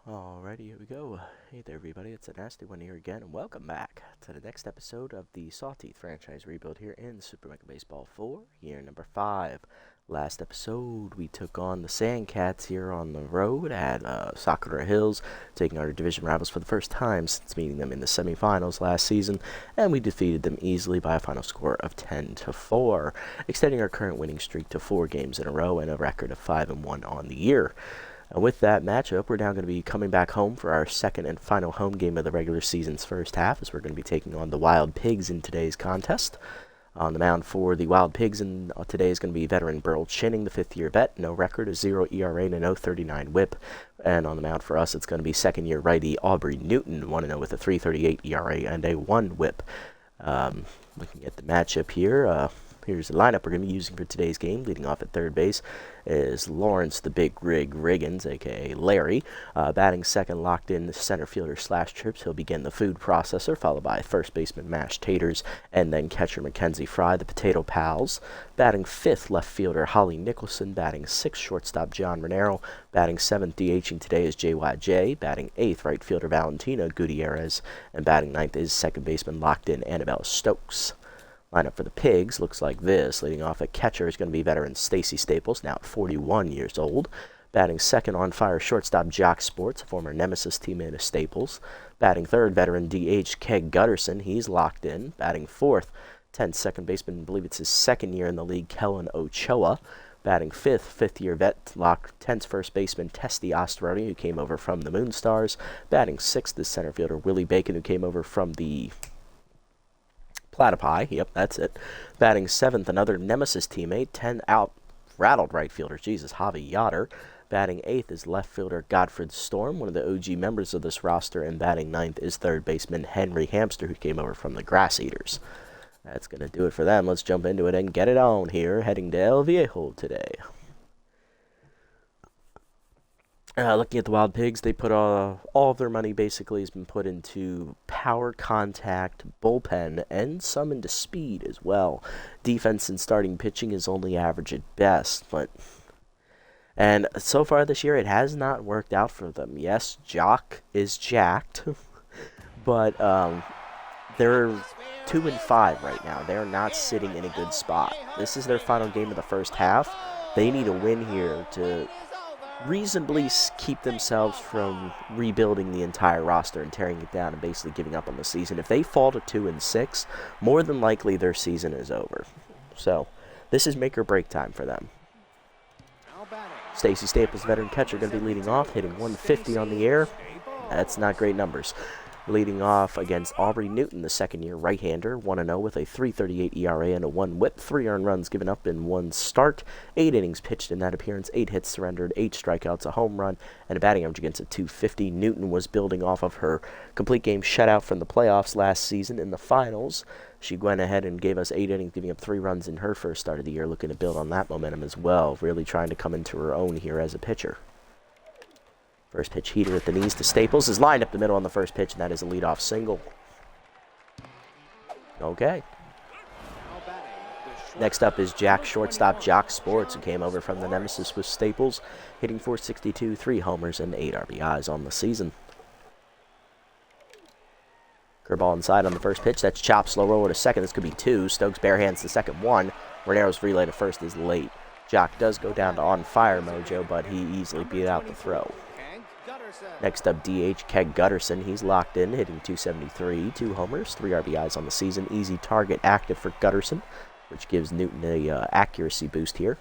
Alrighty, here we go. Hey there, everybody. It's a nasty one here again, and welcome back to the next episode of the Sawteeth franchise rebuild here in Super Mega Baseball 4, year number 5. Last episode, we took on the Sandcats here on the road at Sakura Hills, taking our division rivals for the first time since meeting them in the semifinals last season, and we defeated them easily by a final score of 10-4, extending our current winning streak to 4 games in a row and a record of 5-1 on the year. And with that matchup, we're now going to be coming back home for our second and final home game of the regular season's first half, as we're going to be taking on the Wild Pigs in today's contest. On the mound for the Wild Pigs today is going to be veteran Burl Chinning, the fifth-year vet, no record, a 0 ERA and a 0.39 whip. And on the mound for us, it's going to be second-year righty Aubrey Newton, 1-0 with a 3.38 ERA and a 1 whip. Looking at the matchup here, here's the lineup we're going to be using for today's game. Leading off at third base is Lawrence the Big Rig Riggins, a.k.a. Larry. Batting second, locked in center fielder Slash Trips. He'll begin the food processor, followed by first baseman Mashed Taters, and then catcher Mackenzie Fry, the Potato Pals. Batting fifth, left fielder Holly Nicholson. Batting sixth, shortstop John Renero. Batting seventh, DHing today is JYJ. Batting eighth, right fielder Valentina Gutierrez. And batting ninth is second baseman locked in Annabelle Stokes. Lineup for the Pigs looks like this. Leading off at catcher is going to be veteran Stacy Staples, now 41 years old. Batting second, on fire shortstop Jock Sports, a former Nemesis teammate of Staples. Batting third, veteran DH Keg Gutterson, he's locked in. Batting fourth, 10th second baseman, I believe it's his second year in the league, Kellen Ochoa. Batting fifth, fifth-year vet, locked 10th first baseman Testy Ostroni, who came over from the Moonstars. Batting sixth is center fielder Willie Bacon, who came over from the Platypi, yep, that's it. Batting seventh, another Nemesis teammate, 10 out, rattled right fielder, Jesus, Javi Yoder. Batting eighth is left fielder Godfred Storm, one of the OG members of this roster, and batting ninth is third baseman Henry Hamster, who came over from the Grass Eaters. That's going to do it for them. Let's jump into it and get it on here, heading to El Viejo today. Looking at the Wild Pigs, they put all of their money basically has been put into power, contact, bullpen, and some into speed as well. Defense and starting pitching is only average at best, and so far this year it has not worked out for them. Yes, Jock is jacked, but they're 2-5 right now. They're not sitting in a good spot. This is their final game of the first half. They need a win here to reasonably keep themselves from rebuilding the entire roster and tearing it down and basically giving up on the season. If they fall to 2-6, more than likely their season is over. So this is make or break time for them. Stacy Staples, veteran catcher, going to be leading off, hitting 150 on the air. That's not great numbers. Leading off against Aubrey Newton, the second-year right-hander, 1-0 with a 3.38 ERA and a 1 whip, 3 earned runs given up in 1 start, 8 innings pitched in that appearance, 8 hits surrendered, 8 strikeouts, a home run, and a batting average against a 250. Newton was building off of her complete game shutout from the playoffs last season in the finals. She went ahead and gave us 8 innings, giving up 3 runs in her first start of the year, looking to build on that momentum as well, really trying to come into her own here as a pitcher. First pitch heater at the knees to Staples is lined up the middle on the first pitch, and that is a leadoff single. Okay. Next up is shortstop Jock Sports, who came over from the Nemesis with Staples, hitting .462, 3 homers, and 8 RBIs on the season. Curveball inside on the first pitch. That's chopped, slow roller to second. This could be 2. Stokes barehands the second 1. Renero's relay to first is late. Jock does go down to on fire mojo, but he easily beat out the throw. Next up, DH Keg Gutterson. He's locked in, hitting .273, 2 homers, 3 RBIs on the season. Easy target active for Gutterson, which gives Newton a accuracy boost here.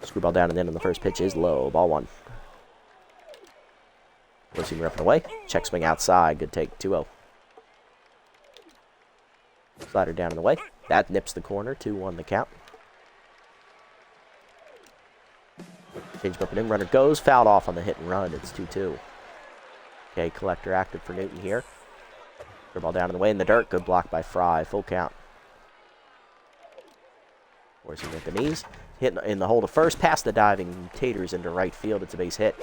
Screwball down and in on the first pitch is low. Ball 1. Four-seamer up and away. Check swing outside. Good take. 2-0. Slider down and away. That nips the corner. 2-1 the count. Change up and in, runner goes, fouled off on the hit and run. It's 2-2. Okay, collector active for Newton here. Ball down in the way in the dirt. Good block by Fry. Full count. Forcing at the knees. Hit in the hole to first. Past the diving Taters into right field. It's a base hit.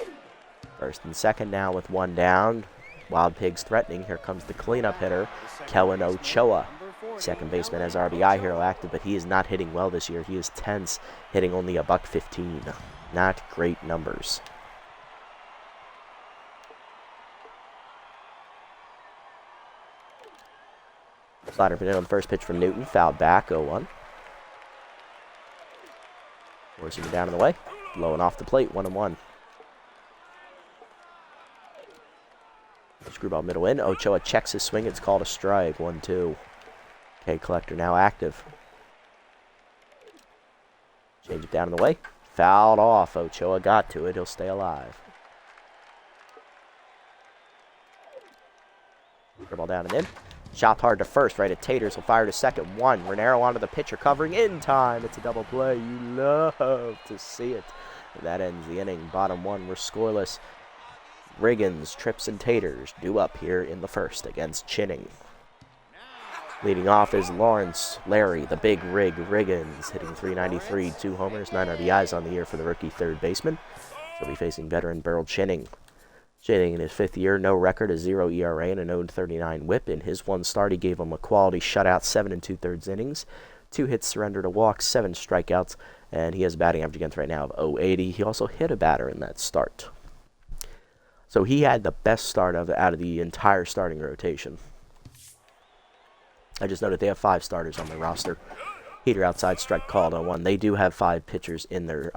First and second now with 1 down. Wild Pigs threatening. Here comes the cleanup hitter, Kellen Ochoa. Second baseman has RBI hero active, but he is not hitting well this year. He is tense, hitting only a .115. Not great numbers. Slider put in on the first pitch from Newton. Fouled back, 0-1. Forcing it down in the way. Blowing off the plate, 1-1. Screwball middle in. Ochoa checks his swing. It's called a strike, 1-2. K Collector now active. Change it down in the way. Fouled off. Ochoa got to it. He'll stay alive. Ball down and in. Shot hard to first, right at Taters. Will fire to second. 1. Renero onto the pitcher, covering in time. It's a double play. You love to see it. And that ends the inning. Bottom 1, we're scoreless. Riggins, Trips, and Taters due up here in the first against Chinning. Leading off is Larry, the big rig, Riggins, hitting .393, 2 homers, 9 RBIs on the year for the rookie third baseman. He'll be facing veteran Beryl Chinning. Chinning in his 5th year, no record, a 0 ERA and an 0.39 whip. In his 1 start, he gave him a quality shutout, 7 2/3 innings, 2 hits surrendered, a walk, 7 strikeouts, and he has a batting average against right now of .080. He also hit a batter in that start. So he had the best start out of the entire starting rotation. I just noted they have 5 starters on their roster. Heater outside, strike called on 1. They do have 5 pitchers in their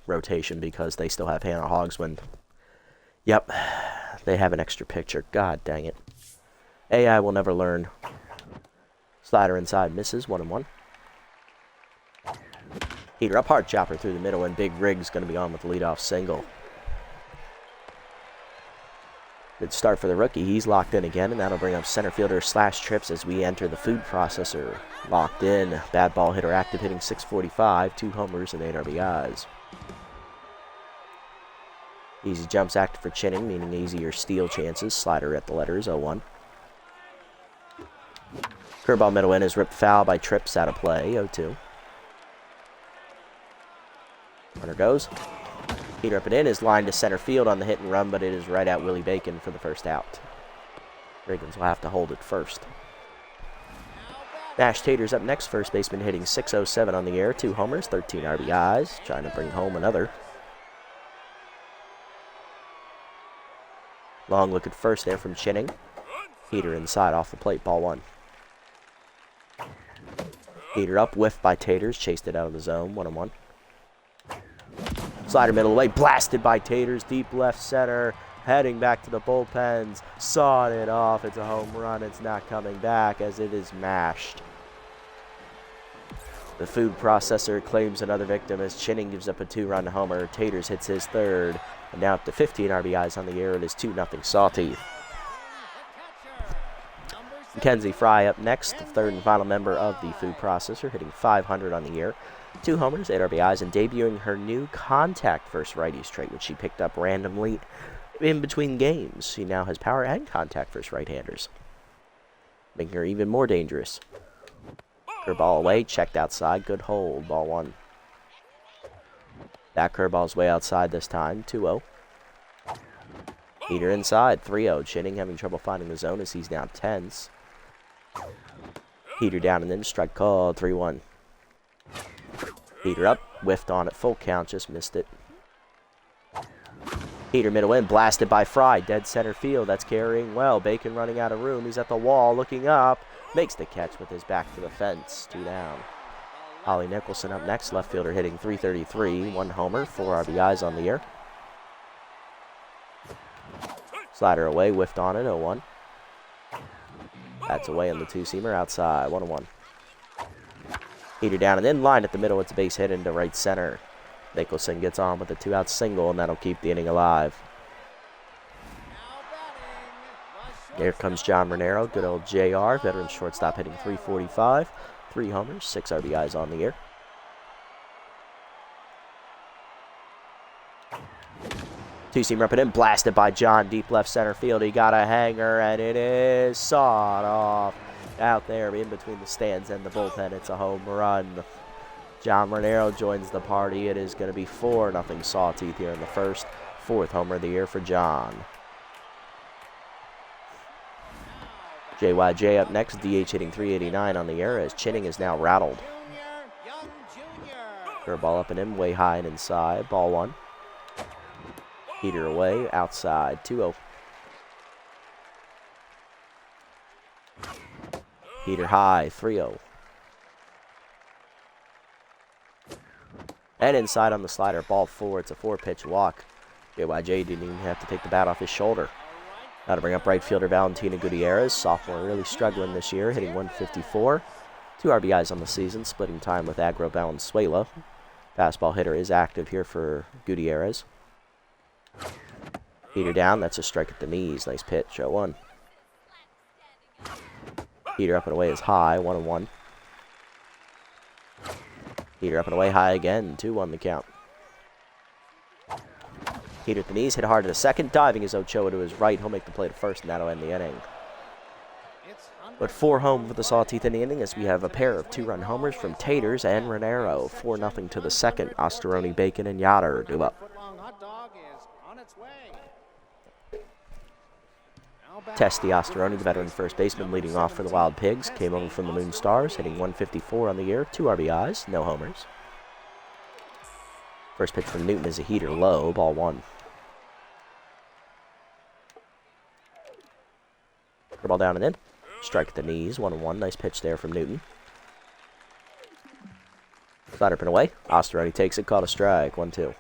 rotation because they still have Hannah Hogsman. Yep, they have an extra pitcher. God dang it. AI will never learn. Slider inside, misses, 1-1. Heater up hard, chopper through the middle, and Big Rig's going to be on with the leadoff single. Good start for the rookie. He's locked in again, and that'll bring up center fielder / Trips as we enter the food processor. Locked in. Bad ball hitter active, hitting .645, 2 homers and 8 RBIs. Easy jumps active for Chinning, meaning easier steal chances. Slider at the letters, 0-1. Curveball middle in is ripped foul by Trips out of play, 0-2. Runner goes. Heater up and in is lined to center field on the hit and run, but it is right at Willie Bacon for the first out. Riggins will have to hold it first. Nash Taters up next, first baseman hitting .607 on the air, 2 homers, 13 RBIs, trying to bring home another. Long look at first there from Chinning. Heater inside off the plate, ball 1. Heater up, whiffed by Taters, chased it out of the zone, 1-1. Slider middle away, blasted by Taters, deep left center, heading back to the bullpens, sawed it off. It's a home run. It's not coming back as it is mashed. The food processor claims another victim as Chinning gives up a 2-run homer. Taters hits his 3rd, and now up to 15 RBIs on the year. It is 2-0 Sawteeth. Mackenzie Fry up next, the 3rd and final member of the food processor, hitting .500 on the year. 2 homers, 8 RBIs, and debuting her new contact versus righties trait, which she picked up randomly in between games. She now has power and contact versus right-handers, making her even more dangerous. Curveball away, checked outside, good hold, ball 1. That curveball's way outside this time, 2-0. Heater inside, 3-0. Chinning having trouble finding the zone as he's now tense. Heater down and then, strike called, 3-1. Heater up, whiffed on it, full count, just missed it. Heater middle in, blasted by Fry, dead center field, that's carrying well. Bacon running out of room, he's at the wall, looking up, makes the catch with his back to the fence, 2 down. Holly Nicholson up next, left fielder hitting .333, 1 homer, 4 RBIs on the year. Slider away, whiffed on it, 0-1. That's away on the 2-seamer, outside, 1-1. Heater down and then line at the middle. It's a base hit into right center. Nicholson gets on with a 2-out single, and that'll keep the inning alive. Here comes John Renero, good old JR, veteran shortstop hitting .345, 3 homers, 6 RBIs on the year. Two-seam up and in, blasted by John, deep left center field. He got a hanger, and it is sawed off. Out there in between the stands and the bullpen, it's a home run. John Renero joins the party. It is going to be 4-0 Sawteeth here in the first. 4th homer of the year for John. JYJ up next, DH hitting .389 on the year as Chinning is now rattled. Curveball up and in, way high and inside, ball 1. Heater away, outside, 2-0. Heater high, 3-0. And inside on the slider, ball 4. It's a 4-pitch walk. JYJ didn't even have to take the bat off his shoulder. Now to bring up right fielder Valentina Gutierrez, sophomore, really struggling this year, hitting 154. 2 RBIs on the season, splitting time with Agro Valenzuela. Fastball hitter is active here for Gutierrez. Heater down, that's a strike at the knees. Nice pitch, 0-1. Heater up and away is high, 1-1. Heater up and away high again, 2-1 the count. Heater at the knees, hit hard to the second. Diving is Ochoa to his right. He'll make the play to first, and that'll end the inning. But 4 home for the Sawteeth in the inning as we have a pair of 2-run homers from Taters and Renero. 4-0 to the second. Osteroni, Bacon, and Yoder do up. Testy Osteroni, the veteran first baseman, leading off for the Wild Pigs, came over from the Moon Stars, hitting 154 on the year, 2 RBIs, no homers. First pitch from Newton is a heater low, ball 1. Ball down and in. Strike at the knees, 1-1. Nice pitch there from Newton. Slider up and away. Osteroni takes it, called a strike, 1-2.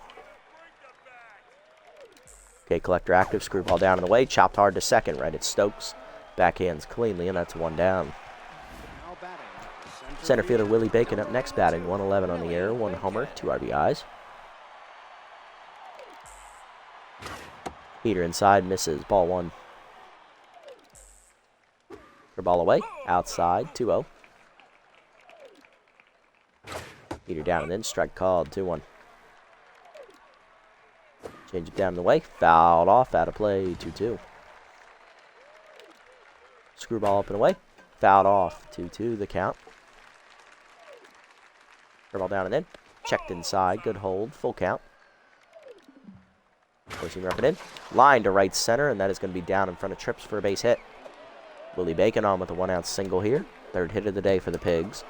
Okay, collector active, screwball down and away, chopped hard to second, right at Stokes. Backhands cleanly, and that's 1 down. Center fielder Willie Bacon up next, batting 111 on the year, 1 homer, 2 RBIs. Heater inside, misses, ball 1. Ball away, outside, 2-0. Heater down and in, strike called, 2-1. Change it down the way, fouled off, out of play, 2-2. Screwball up and away, fouled off, 2-2 the count. Ball down and in, checked inside, good hold, full count. Four-seamer up and in, line to right center, and that is going to be down in front of Trips for a base hit. Willie Bacon on with a 1-out single here. 3rd hit of the day for the Pigs.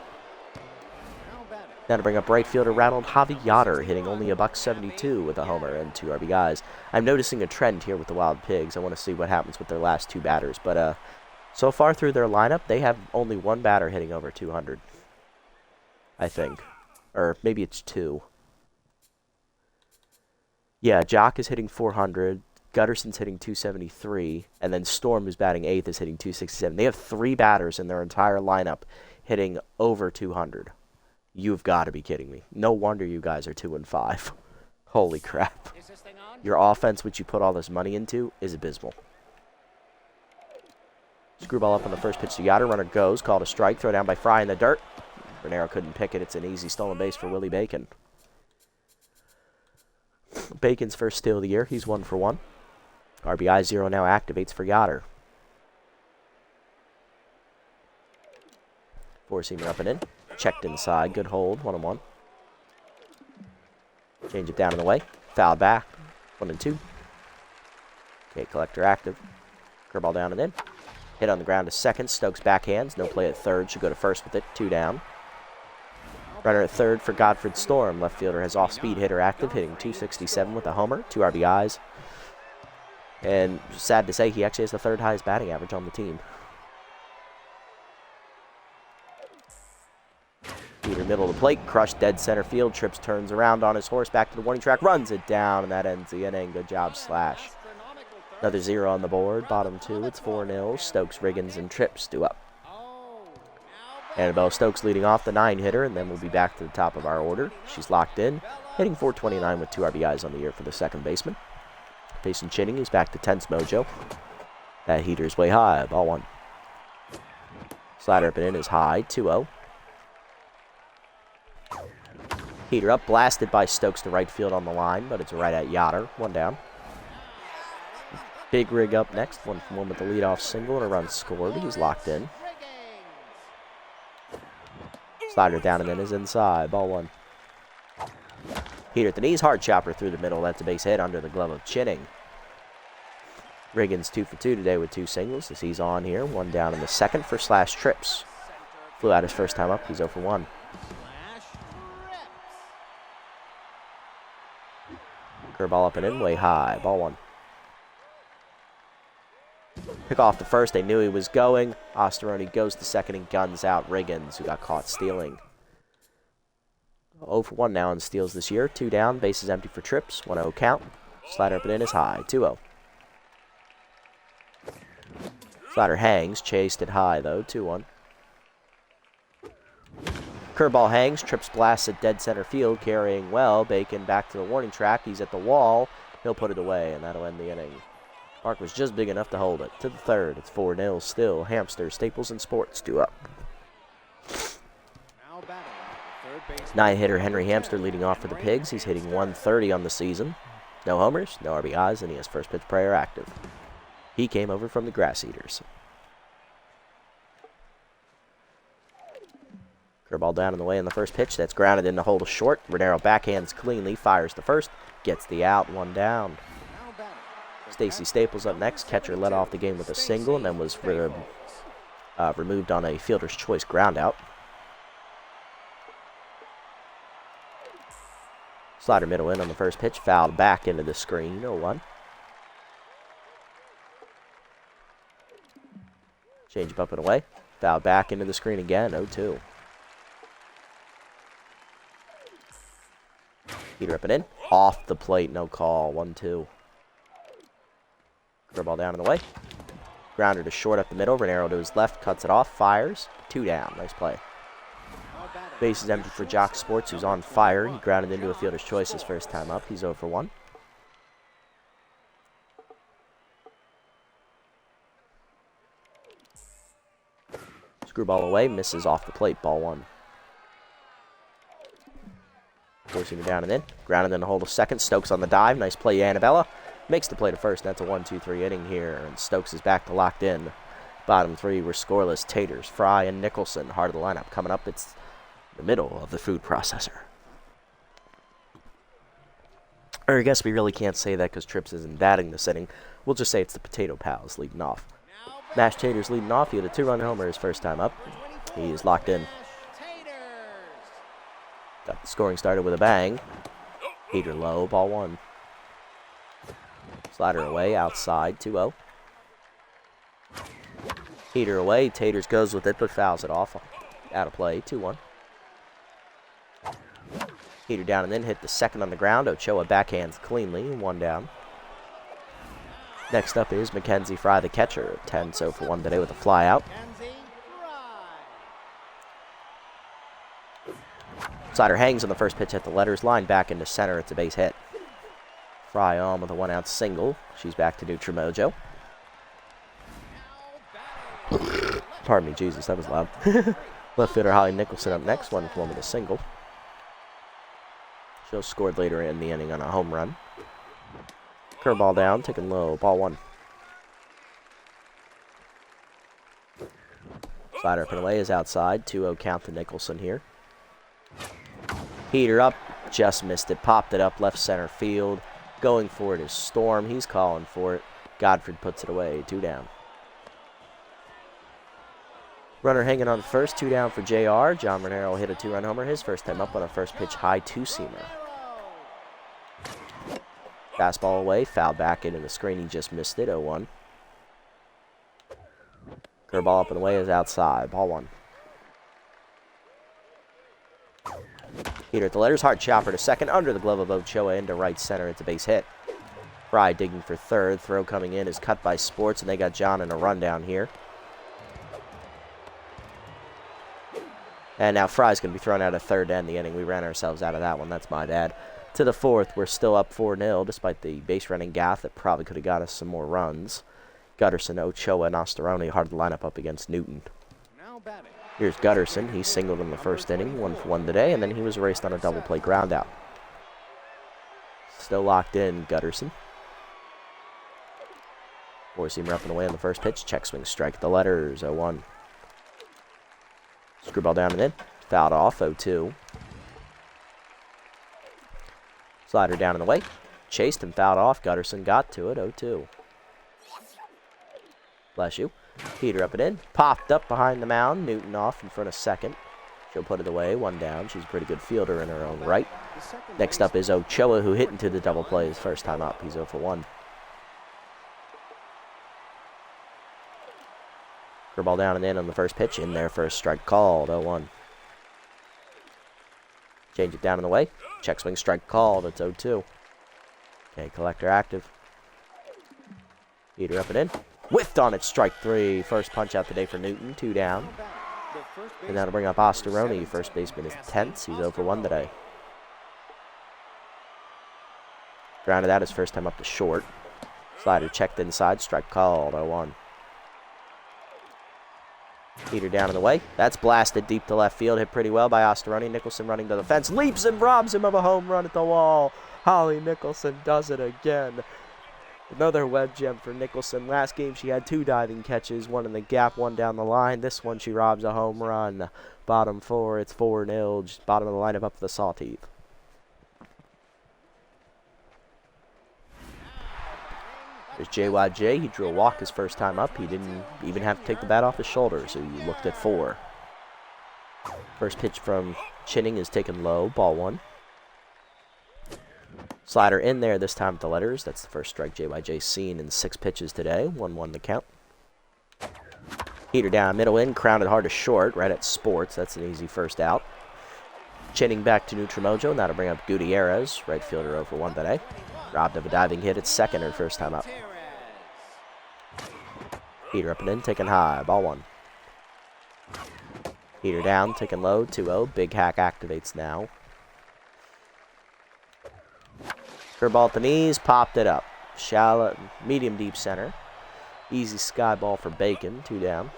Now to bring up right fielder Ronald Javi Yoder, hitting only $172 with a homer and 2 RBIs. I'm noticing a trend here with the Wild Pigs. I want to see what happens with their last 2 batters. But so far through their lineup, they have only 1 batter hitting over 200. I think. Or maybe it's 2. Yeah, Jock is hitting 400. Gutterson's hitting 273, and then Storm, who's batting 8th, is hitting 267. They have 3 batters in their entire lineup hitting over 200. You've got to be kidding me. No wonder you guys are 2-5. Holy crap. Your offense, which you put all this money into, is abysmal. Screwball up on the first pitch to Yoder. Runner goes, called a strike, throw down by Fry in the dirt. Renero couldn't pick it. It's an easy stolen base for Willie Bacon. Bacon's first steal of the year. He's 1 for 1. RBI 0 now activates for Yoder. Four-seamer up and in. Checked inside. Good hold. 1-1. Change it down in the way. Foul back. 1-2. Okay, collector active. Curveball down and in. Hit on the ground to second. Stokes backhands. No play at third. Should go to first with it. 2 down. Runner at third for Godfred Storm. Left fielder has off-speed hitter active, hitting 267 with a homer. 2 RBIs. And sad to say, he actually has the 3rd highest batting average on the team. Heater middle of the plate, crushed dead center field. Trips turns around on his horse, back to the warning track, runs it down, and that ends the inning. Good job, Slash. Another 0 on the board, bottom 2. It's 4-0. Stokes, Riggins, and Trips do up. Annabelle Stokes leading off, the 9-hitter, and then we'll be back to the top of our order. She's locked in, hitting 429 with 2 RBIs on the year for the 2nd baseman. Payson Chinning is back to tense mojo. That heater's way high, ball 1. Slider up and in is high, 2-0. Heater up, blasted by Stokes to right field on the line, but it's right at Yoder, 1 down. Big Rig up next, 1 for 1 with the leadoff single and a run scored. He's locked in. Slider down and then is inside, ball 1. Heater at the knees, hard chopper through the middle. That's a base hit under the glove of Chinning. Riggins 2 for 2 today with 2 singles as he's on here. 1 down in the 2nd for Slash Trips. Flew out his first time up. He's 0 for 1. Curveball up and in, way high. Ball 1. Pick off the first. They knew he was going. Osteroni goes to second and guns out Riggins, who got caught stealing. 0 for 1 now in steals this year. 2 down. Bases empty for trips. 1-0 count. Slider up and in is high. 2-0. Slider hangs. Chased it high, though. 2-1. Curveball hangs. Trips blasts at dead center field. Carrying well. Bacon back to the warning track. He's at the wall. He'll put it away, and that'll end the inning. Mark was just big enough to hold it. To the third. It's 4-0 still. Hamster, Staples, and Sports 2 up. 9-hitter Henry Hamster leading off for the Pigs. He's hitting 130 on the season. No homers, no RBIs, and he has first pitch prayer active. He came over from the Grass Eaters. Curveball down in the way in the first pitch. That's grounded in to hold a short. Renero backhands cleanly, fires the first, gets the out, 1 down. Stacy Staples up next. Catcher led off the game with a single and then was removed on a fielder's choice groundout. Slider middle in on the first pitch. Fouled back into the screen. 0-1. Change up and away. Fouled back into the screen again. 0-2. Heater up and in. Off the plate. No call. 1-2. Curveball down and away. Grounder to short up the middle. Renero to his left. Cuts it off. Fires. 2 down. Nice play. Base is empty for Jock Sports, who's on fire. He grounded into a fielder's choice his first time up. He's 0 for 1. Screwball away. Misses off the plate. Ball 1. Forcing it down and in. Grounded in to hold a second. Stokes on the dive. Nice play, Annabella. Makes the play to first. That's a 1-2-3 inning here. And Stokes is back to locked in. Bottom 3 were scoreless. Taters, Fry, and Nicholson. Heart of the lineup. Coming up, it's the middle of the food processor. Or I guess we really can't say that because Trips isn't batting this inning. We'll just say it's the Potato Pals leading off. Mashed Taters leading off. He had a 2-run homer his first time up. He is locked in. Got the scoring started with a bang. Heater low. Ball 1. Slider away. Outside. 2-0. Heater away. Taters goes with it but fouls it off. Out of play. 2-1. Heater down and then hit the second on the ground. Ochoa backhands cleanly. 1 down. Next up is Mackenzie Fry, the catcher. 10 so for 1 today with a fly out. Slider hangs on the first pitch at the letters line. Back into center. It's a base hit. Fry on with a 1-out single. She's back to neutral mojo. Pardon me, Jesus, that was loud. Left fielder Holly Nicholson up next. 1 for 1 with a single. She'll scored later in the inning on a home run. Curveball down, taken low. Ball 1. Slider up and away is outside. 2-0 count to Nicholson here. Heater up. Just missed it. Popped it up left center field. Going for it is Storm. He's calling for it. Godfrey puts it away. 2 down. Runner hanging on first. 2 down for JR. John Renero hit a 2-run homer his first time up on a first pitch high 2-seamer. Fastball away. Foul back into the screen. He just missed it. 0-1. Curveball up and away is outside. Ball 1. Heater at the letters. Hard chopper to second. Under the glove of Ochoa into right center. It's a base hit. Fry digging for third. Throw coming in is cut by Sports, and they got John in a rundown here. And now Fry's going to be thrown out of third to end the inning. We ran ourselves out of that one. That's my bad. To the fourth, we're still up 4-0, despite the base running gaff that probably could have got us some more runs. Gutterson, Ochoa, and Osteroni hard to line up against Newton. Here's Gutterson. He singled in the first inning, 1 for 1 today, and then he was erased on a double play ground out. Still locked in, Gutterson. Four-seamer up and away on the first pitch. Check swing strike at the letters, 0-1. Screwball down and in. Fouled off, 0-2. Slider down and away. Chased and fouled off. Gutterson got to it, 0-2. Bless you. Heater up and in. Popped up behind the mound. Newton off in front of second. She'll put it away. 1 down. She's a pretty good fielder in her own right. Next up is Ochoa, who hit into the double play his first time up. He's 0 for 1. Curveball down and in on the first pitch. In there for a strike called. 0-1. Change it down and away. Check swing strike called. It's 0-2. Okay, collector active. Heater up and in. Whiffed on it. Strike 3. First punch out today for Newton. 2 down. And that'll bring up Ostoroni. First baseman is tense. He's 0 for 1 today. Grounded out his first time up to short. Slider checked inside. Strike called. 0-1. Heater down in the way. That's blasted deep to left field. Hit pretty well by Ostoroni. Nicholson running to the fence. Leaps and robs him of a home run at the wall. Holly Nicholson does it again. Another web gem for Nicholson. Last game she had 2 diving catches. One in the gap, one down the line. This one she robs a home run. Bottom 4. It's 4-0. Just bottom of the lineup up for the Sawteeth. There's JYJ. He drew a walk his first time up. He didn't even have to take the bat off his shoulder, so he looked at 4. First pitch from Chinning is taken low. Ball 1. Slider in there this time with the letters. That's the first strike JYJ's seen in 6 pitches today. 1-1 the count. Heater down, middle in, grounded hard to short, right at Sports. That's an easy first out. Chinning back to Nutrimojo, and that'll bring up Gutierrez, right fielder 0 for 1 today. Robbed of a diving hit at second or first time up. Heater up and in, taken high, ball 1. Heater down, taken low, 2-0. Big hack activates now. Curveball at the knees, popped it up. Shallow, medium deep center. Easy sky ball for Bacon, 2 down.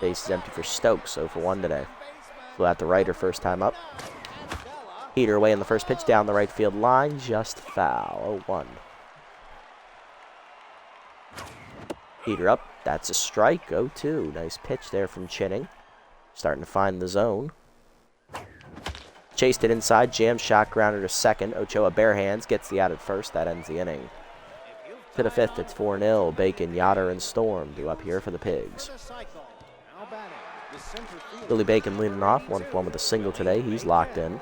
Base is empty for Stokes, 0 for 1 today. Flew out the right her first time up. Heater away in the first pitch down the right field line, just foul, 0-1. Heater up, that's a strike, 0-2. Nice pitch there from Chinning. Starting to find the zone. Chased it inside, jam shot, grounder to second. Ochoa bare hands, gets the out at first. That ends the inning. To the 5th, it's 4-0. Bacon, Yoder, and Storm due up here for the Pigs. Billy Bacon leading off, 1 for 1 with a single today. He's locked in.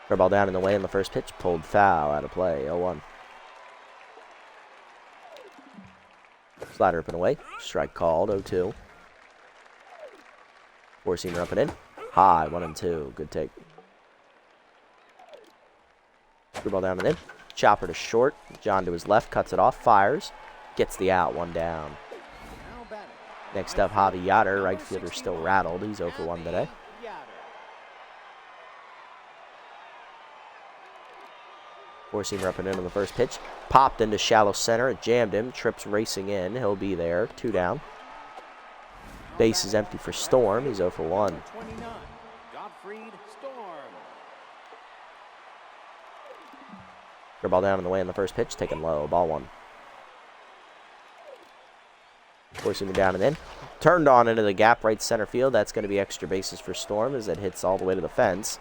Curveball down in the way in the first pitch, pulled foul, out of play, 0-1. Slider up and away, strike called, 0-2. 4-seamer up and in. High, 1-2. Good take. Screwball down and in. Chopper to short. John to his left, cuts it off, fires. Gets the out, 1 down. Next up, Javi Yoder. Right fielder still rattled. He's 0 for 1 today. 4-seamer up and in on the first pitch. Popped into shallow center. It jammed him. Trips racing in. He'll be there. 2 down. Base is empty for Storm. He's 0 for 1. Ball down in the way in the first pitch, taken low, ball 1. 4-seamer down and in. Turned on into the gap right center field. That's going to be extra bases for Storm as it hits all the way to the fence.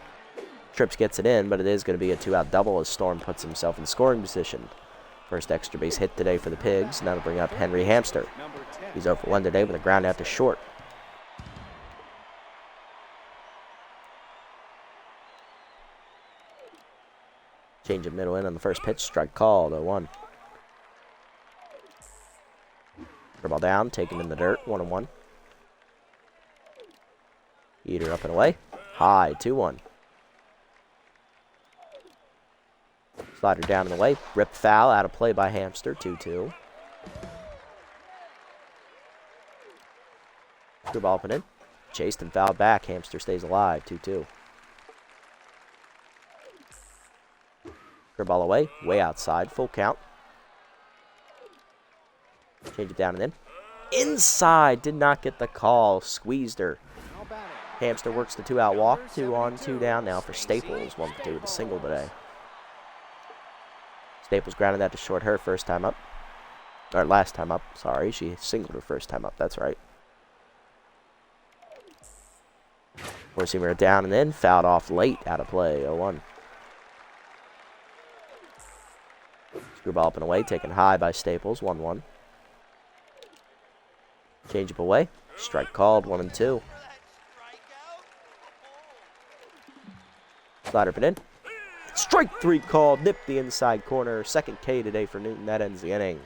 Trips gets it in, but it is going to be a 2-out double as Storm puts himself in scoring position. First extra base hit today for the Pigs, and that'll bring up Henry Hamster. He's 0 for 1 today with a ground out to short. Change of middle in on the first pitch. Strike called, 0-1. Ball down, take him in the dirt, 1-1. Heater up and away. High, 2-1. Slider down in the way. Rip foul, out of play by Hamster, 2-2. Ball up and in. Chased and fouled back. Hamster stays alive, 2-2. Ball away, way outside, full count. Change it down and in. Inside, did not get the call, squeezed her. Hamster works the 2-out walk, 2 on, 2 down now for Staples, 1 for 2 with a single today. Staples grounded that to short her first time up. Or last time up, sorry, she singled her first time up, that's right. 4-seamer down and in, fouled off late, out of play, 0-1. Screwball up and away, taken high by Staples, 1-1. Change up away, strike called, 1-2. Slider up and in. Strike 3 called, nipped the inside corner. Second K today for Newton, that ends the inning.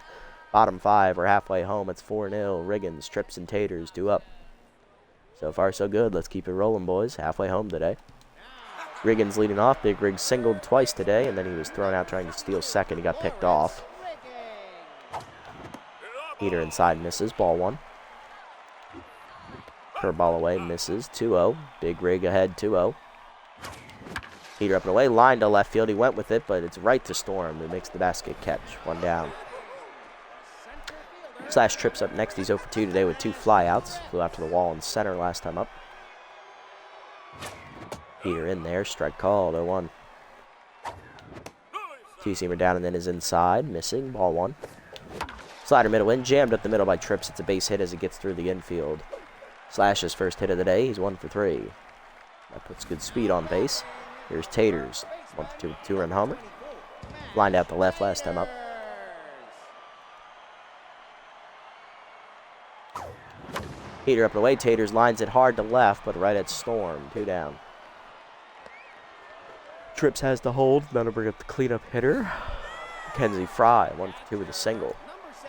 Bottom 5, we're halfway home. It's 4-0. Riggins, Trips, and Taters 2 up. So far, so good. Let's keep it rolling, boys. Halfway home today. Riggins leading off. Big Rig singled twice today, and then he was thrown out trying to steal second. He got picked off. Heater inside misses. Ball 1. Curveball away, misses. 2-0. Big Rig ahead, 2-0. Heater up and away. Line to left field. He went with it, but it's right to Storm, who makes the basket catch. 1 down. Slash Trips up next. He's 0 for 2 today with 2 flyouts. Flew out to the wall in center last time up. Heater in there. Strike called. 0-1. Two-seamer down and then is inside. Missing. Ball 1. Slider middle in. Jammed up the middle by Trips. It's a base hit as he gets through the infield. Slash's first hit of the day. He's 1 for 3. That puts good speed on base. Here's Taters. 1 for 2. 2-run homer. Lined out the left last time up. Heater up and away. Taters lines it hard to left, but right at Storm. 2 down. Trips has the hold. Now to bring up the cleanup hitter. Mackenzie Fry. 1 for 2 with a single.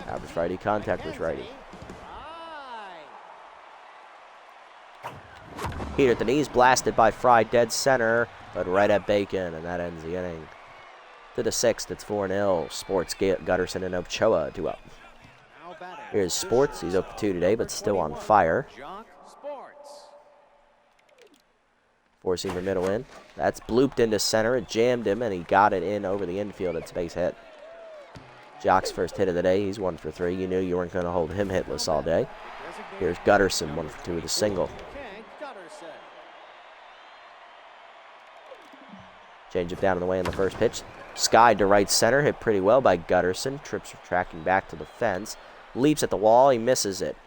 Average righty. Contact was righty. Heater at the knees. Blasted by Fry. Dead center, but right at Bacon, and that ends the inning. To the 6th. It's 4-0. Sports, Gutterson, and Ochoa 2 up. Here's Sports. He's 0 for 2 today, but still on fire. 4-seamer middle in. That's blooped into center. It jammed him, and he got it in over the infield. It's base hit. Jock's first hit of the day. He's 1 for 3. You knew you weren't going to hold him hitless all day. Here's Gutterson, 1 for 2 with a single. Change up down in the way in the first pitch. Skied to right center. Hit pretty well by Gutterson. Trips tracking back to the fence. Leaps at the wall. He misses it.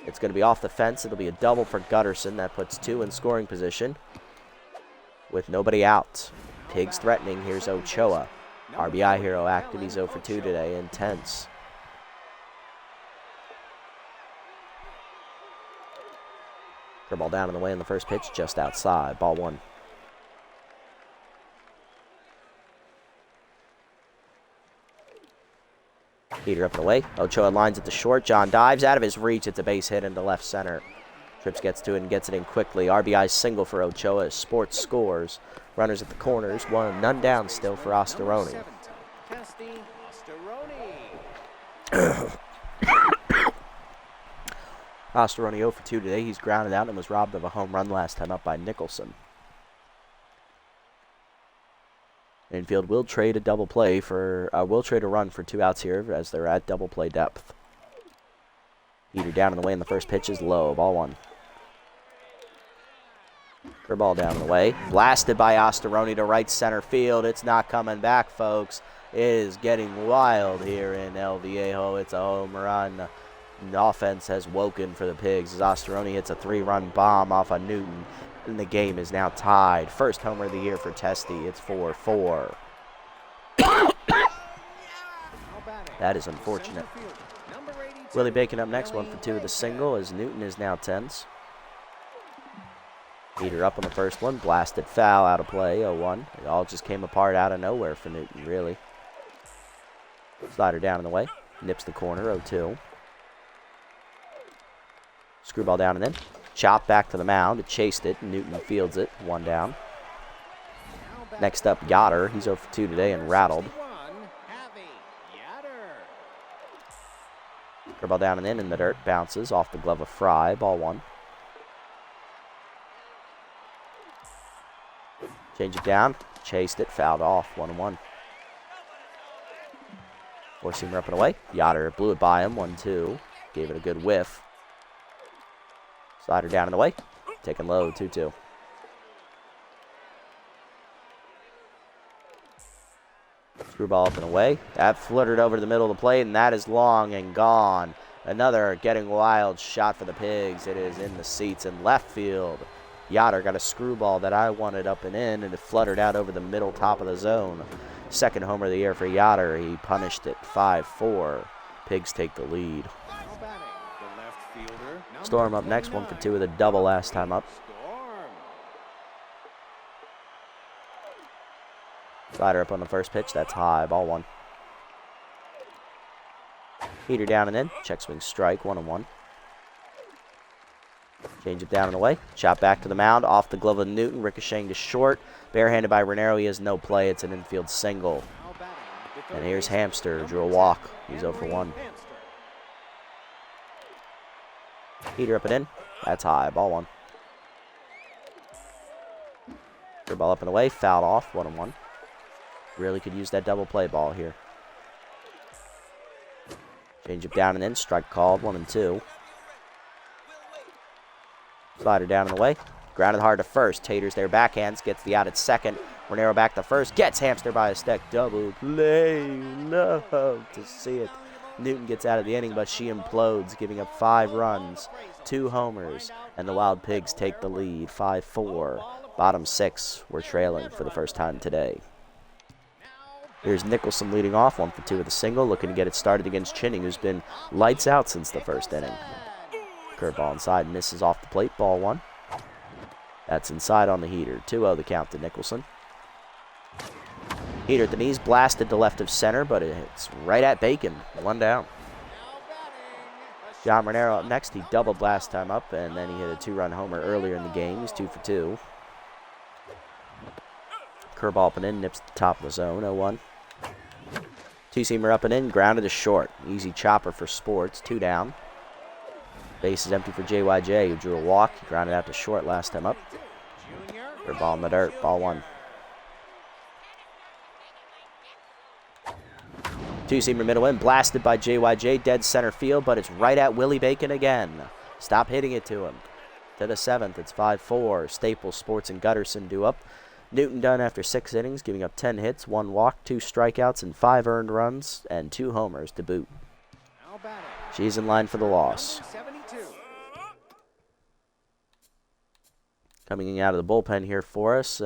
It's going to be off the fence. It'll be a double for Gutterson. That puts 2 in scoring position with nobody out. Pigs threatening. Here's Ochoa. RBI hero active. He's 0 for 2 today. Intense. Curveball down in the way in the first pitch. Just outside. Ball 1. Heater up and away. Ochoa lines at the short. John dives out of his reach. It's a base hit into left center. Trips gets to it and gets it in quickly. RBI single for Ochoa as Sports scores. Runners at the corners. None down still for Ostoroni. Ostoroni 0 for 2 today. He's grounded out and was robbed of a home run last time up by Nicholson. Infield will trade a double play will trade a run for 2 outs here as they're at double play depth. Heater down in the way in the first pitch is low. Ball 1. Curveball down in the way. Blasted by Ostoroni to right center field. It's not coming back, folks. It is getting wild here in El Viejo. It's a home run. The offense has woken for the Pigs as Ostoroni hits a 3-run bomb off of Newton. And the game is now tied. First homer of the year for Testy. It's 4-4. That is unfortunate. Willie Bacon up next, 1 for 2 with a single as Newton is now tense. Heater up on the first one. Blasted foul out of play. 0-1. It all just came apart out of nowhere for Newton, really. Slider down in the way. Nips the corner. 0-2. Screwball down and in. Chop back to the mound. It chased it. Newton fields it. 1 down. Next up, Yoder. He's 0 for 2 today and rattled. Curveball down and in the dirt. Bounces off the glove of Fry. Ball 1. Change it down. Chased it. Fouled off. 1-1. 4-seamer up and away. Yoder blew it by him. 1-2. Gave it a good whiff. Slider down in the way. Taken low. 2-2. Screwball up and away. That fluttered over to the middle of the plate, and that is long and gone. Another getting wild shot for the Pigs. It is in the seats in left field. Yoder got a screwball that I wanted up and in, and it fluttered out over the middle top of the zone. Second homer of the year for Yoder. He punished it 5-4. Pigs take the lead. Storm up next, 1 for 2 with a double last time up. Slider up on the first pitch. That's high. Ball 1. Heater down and in. Check swing strike. 1-1. Change it down and away. Chop back to the mound. Off the glove of Newton. Ricocheting to short. Barehanded by Raniero. He has no play. It's an infield single. And here's Hamster. Drew a walk. He's 0 for 1. Heater up and in. That's high. Ball 1. Ball up and away. Fouled off. 1-1. Really could use that double play ball here. Change it down and in. Strike called. 1-2. Slider down and away. Grounded hard to first. Taters there. Backhands. Gets the out at second. Raniero back to first. Gets Hamster by a stick. Double play. Love to see it. Newton gets out of the inning, but she implodes, giving up 5 runs, 2 homers, and the Wild Pigs take the lead, 5-4. Bottom 6, we're trailing for the first time today. Here's Nicholson leading off, 1 for 2 with a single, looking to get it started against Chinning, who's been lights out since the first inning. Curveball inside, misses off the plate, ball 1. That's inside on the heater, 2-0 the count to Nicholson. Heater at the knees, blasted to left of center, but it's right at Bacon. 1 down. John Raniero up next. He doubled last time up, and then he hit a 2-run homer earlier in the game. He's 2 for 2. Curveball up and in, nips the top of the zone. 0-1. Two-seamer up and in, grounded to short. Easy chopper for Sports. 2 down. Base is empty for JYJ, who drew a walk. He grounded out to short last time up. Curveball in the dirt. Ball 1. Two-seamer middle in, blasted by JYJ, dead center field, but it's right at Willie Bacon again. Stop hitting it to him. To the 7th, it's 5-4. Staples, Sports, and Gutterson do up. Newton done after 6 innings, giving up 10 hits, 1 walk, 2 strikeouts, and 5 earned runs, and 2 homers to boot. She's in line for the loss. Coming out of the bullpen here for us,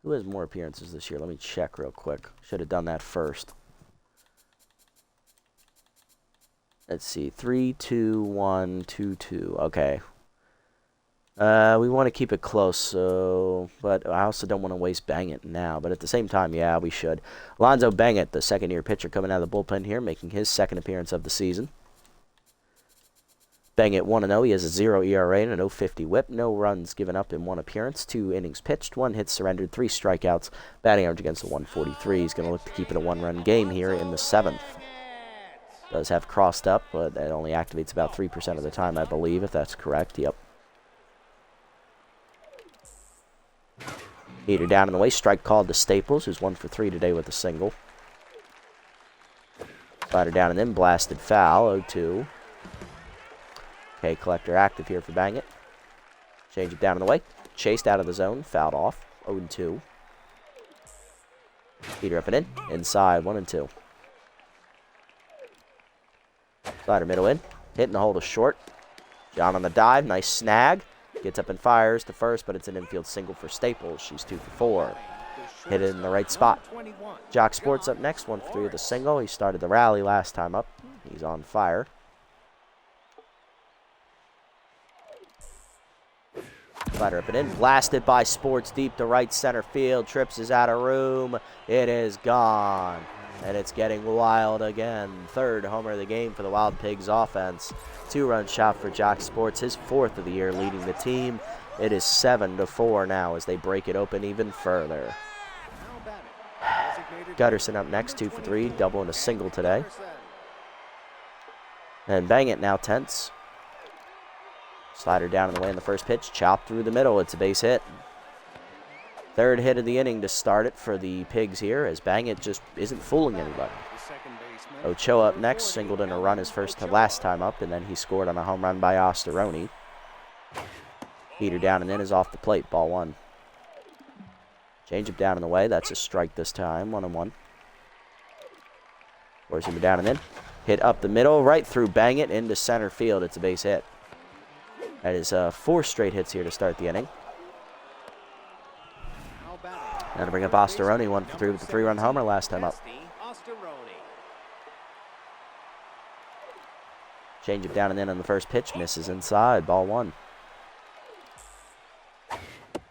who has more appearances this year? Let me check real quick. Should have done that first. Let's see. 3, 2, 1, 2, 2. Okay. We want to keep it close, but I also don't want to waste Bangett now. But at the same time, yeah, we should. Alonzo Bangett, the second-year pitcher coming out of the bullpen here, making his second appearance of the season. Bangett 1-0. He has a 0 ERA and an 0.50 whip. No runs given up in 1 appearance. 2 innings pitched. 1 hit surrendered. 3 strikeouts. Batting average against a 143. He's going to look to keep it a 1-run game here in the 7th. Does have crossed up, but that only activates about 3% of the time, I believe, if that's correct. Yep. Heater down in the way. Strike called to Staples, who's 1 for 3 today with a single. Slider down and in. Blasted foul. 0-2. Okay, collector active here for Bangett. Change it down in the way. Chased out of the zone. Fouled off. 0-2. Heater up and in. Inside. 1-2. Slider middle in. Hitting the hole to short. John on the dive. Nice snag. Gets up and fires to first, but it's an infield single for Staples. She's 2 for 4. Hit it in the right spot. Jock Sports up next. 1 for 3 with a single. He started the rally last time up. He's on fire. Slider up and in. Blasted by Sports deep to right center field. Trips is out of room. It is gone. And it's getting wild again. 3rd homer of the game for the Wild Pigs offense. 2-run shot for Jock Sports. His 4th of the year leading the team. It is 7-4 now as they break it open even further. Gutterson up next. 2 for 3. Double and a single today. And Bangett now tense. Slider down in the way in the first pitch. Chopped through the middle. It's a base hit. 3rd hit of the inning to start it for the Pigs here, as Bangett just isn't fooling anybody. Ochoa up next. Singled in a run his first to last time up, and then he scored on a home run by Osteroni. Heater down and in is off the plate. Ball 1. Change up down in the way. That's a strike this time. 1-1. Force him down and in. Hit up the middle, right through Bangett into center field. It's a base hit. That is 4 straight hits here to start the inning. Now to bring up Osteroni, 1 for 3 with the 3-run homer last time up. Change it down and in on the first pitch. Misses inside. Ball 1.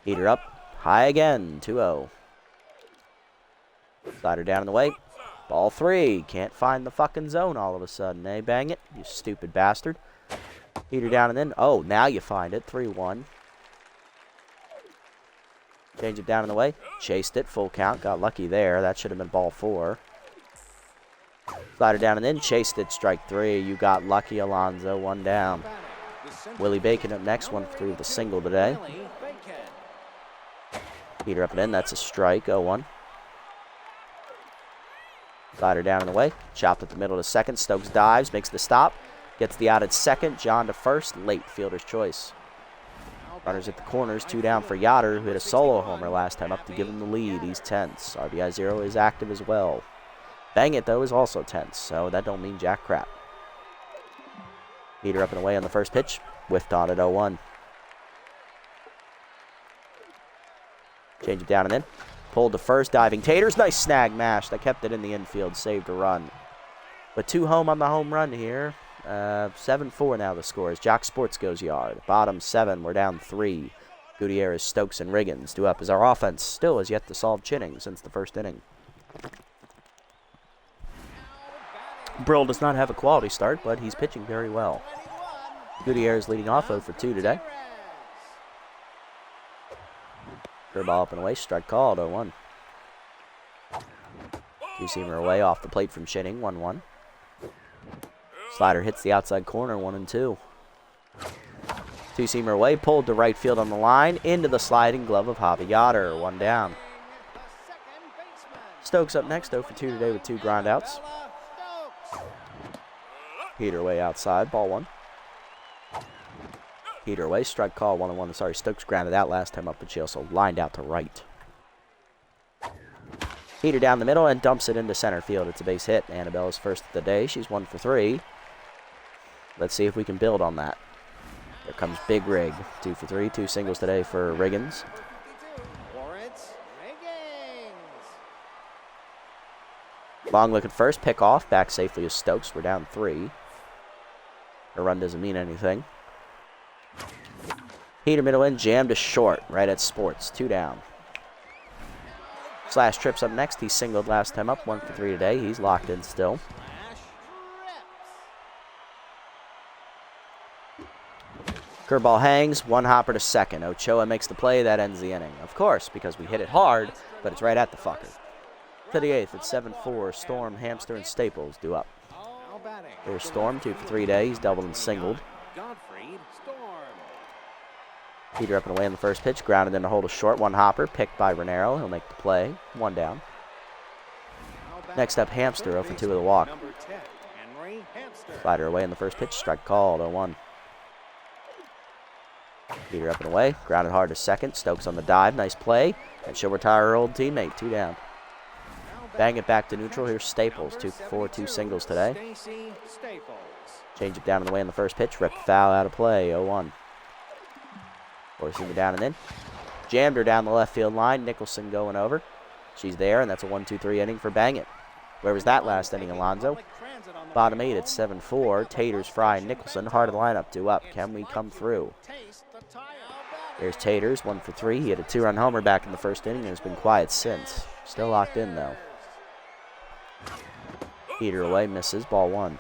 Heater up. High again. 2-0. Slider down in the way. Ball 3. Can't find the fucking zone all of a sudden, eh? Bang it, you stupid bastard. Heater down and in. Oh, now you find it. 3-1. Change it down in the way. Chased it. Full count. Got lucky there. That should have been ball 4. Slider down and in. Chased it. Strike 3. You got lucky, Alonzo. 1 down. Willie Bacon up next. 1 for 3 with a single today. Heater up and in. That's a strike. 0-1. Slider down in the way. Chopped at the middle to second. Stokes dives. Makes the stop. Gets the out at second. John to first. Late fielder's choice. Runners at the corners. 2 down for Yoder, who hit a solo homer last time up to give him the lead. He's tense. RBI 0 is active as well. Bang It, though, is also tense, so that don't mean jack crap. Heater up and away on the first pitch. Whiffed on at 0-1. Change it down and in. Pulled to first. Diving Taters. Nice snag mash. That kept it in the infield. Saved a run. But 2 home on the home run here. 7-4 now the score as Jock Sports goes yard. Bottom 7, we're down 3. Gutierrez, Stokes, and Riggins due up as our offense still has yet to solve chinning since the first inning. Brill does not have a quality start, but he's pitching very well. Gutierrez leading off 0 for 2 today. Curveball up and away, strike called, 0-1. Two-seamer away off the plate from Chinning, 1-1. Slider hits the outside corner, 1-2. Two-seamer away, pulled to right field on the line, into the sliding glove of Javi Yoder, 1 down. Stokes up next, 0 for 2 today with 2 groundouts. Heater away outside, ball 1. Heater away, strike call, 1-1. Sorry, Stokes grounded out last time up, but she also lined out to right. Heater down the middle and dumps it into center field. It's a base hit. Annabella's first of the day. She's 1 for 3. Let's see if we can build on that. Here comes Big Rig. 2 for 3. 2 singles today for Riggins. Long look at first. Pick off. Back safely as Stokes. We're down 3. A run doesn't mean anything. Heater middle in. Jammed to short. Right at Sports. 2 down. Slash trips up next. He singled last time up. 1 for 3 today. He's locked in still. Curveball hangs. 1 hopper to second. Ochoa makes the play. That ends the inning. Of course, because we hit it hard, but it's right at the fucker. To the 8th, it's 7-4. Storm, Hamster, and Staples due up. There's Storm. 2 for 3 today. He's doubled and singled. Heater up and away on the first pitch. Grounded in to hold a short. 1 hopper. Picked by Renero. He'll make the play. 1 down. Next up, Hamster. 0 for 2 with a walk. Slider away in the first pitch. Strike called. 0-1. Heater up and away. Grounded hard to second. Stokes on the dive. Nice play. And she'll retire her old teammate. 2 down. Bang it back to neutral. Here's Staples. 2 for 4. 2 singles today. Change it down and away in the first pitch. Ripped foul out of play. 0-1. Forcing it down and in. Jammed her down the left field line. Nicholson going over. She's there, and that's a 1-2-3 inning for Bang It. Where was that last inning, Alonzo? Bottom 8 at 7-4. Taters, Fry, Nicholson. Hard of the lineup, 2 up. Can we come through? There's Taters, 1 for 3. He had a 2-run homer back in the first inning and has been quiet since. Still locked in, though. Heater away, misses. Ball 1.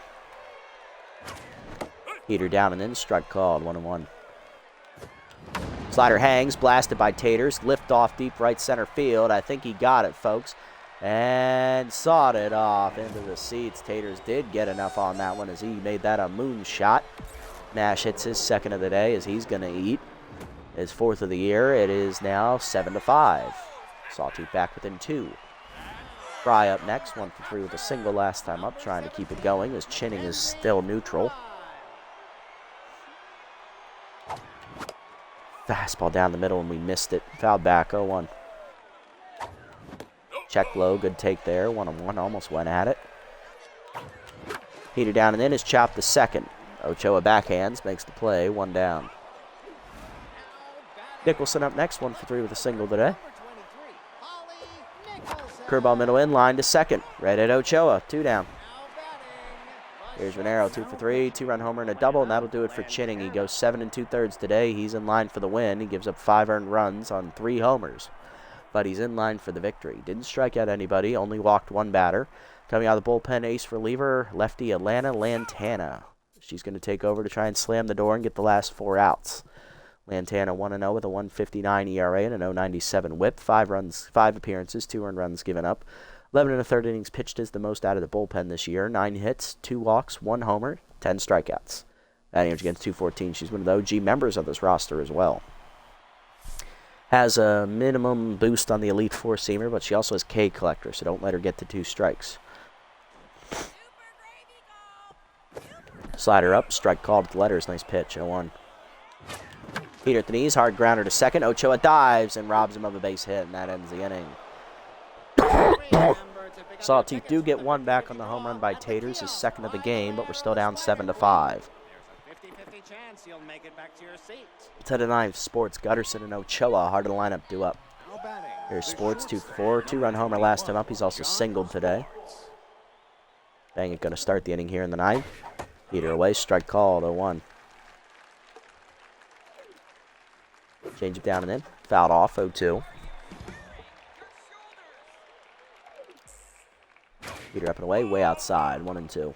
Heater down and in. Strike called. 1-1. Slider hangs, blasted by Taters. Lift off deep right center field. I think he got it, folks. And sawed it off into the seats. Taters did get enough on that one as he made that a moonshot. Nash hits his 2nd of the day as he's going to eat his 4th of the year. It is now 7-5. Sawteeth back within 2. Fry up next. 1 for 3 with a single last time up, trying to keep it going as Chinning is still neutral. Fastball down the middle and we missed it. Fouled back, 0-1. Check low, good take there. 1-1, almost went at it. Heater down and in is chopped to second. Ochoa backhands, makes the play, 1 down. Nicholson up next, 1 for 3 with a single today. Curveball middle in, line to second. Right at Ochoa, 2 down. Here's Renero, 2 for 3, 2-run homer and a double, and that'll do it for Chinning. He goes 7 2/3 today. He's in line for the win. He gives up 5 earned runs on 3 homers, but he's in line for the victory. Didn't strike out anybody, only walked 1 batter. Coming out of the bullpen, ace reliever, lefty Atlanta Lantana. She's going to take over to try and slam the door and get the last 4 outs. Lantana 1-0 with a 1.59 ERA and a 0.97 WHIP. 5 appearances, 2 earned runs given up. 11 1/3 innings pitched is the most out of the bullpen this year. 9 hits, 2 walks, 1 homer, 10 strikeouts. Batting average against .214. She's one of the OG members of this roster as well. Has a minimum boost on the Elite Four-seamer, but she also has K collector, so don't let her get to 2 strikes. Slider up, strike called at the letters. Nice pitch, 0-1. Heater at the knees, hard grounder to second. Ochoa dives and robs him of a base hit, and that ends the inning. Sawteeth do get 1 back on the home run by Taters, his 2nd of the game, but we're still down 7-5. 10 to 9, Sports, Gutterson, and Ochoa. Hard to line up, due up. Here's Sports, 2 for 4. 2-run homer last time up. He's also singled today. Bangett going to start the inning here in the 9th. Heater away, strike called, 0-1. Change it down and in. Fouled off, 0-2. Heater up and away, way outside, 1-2.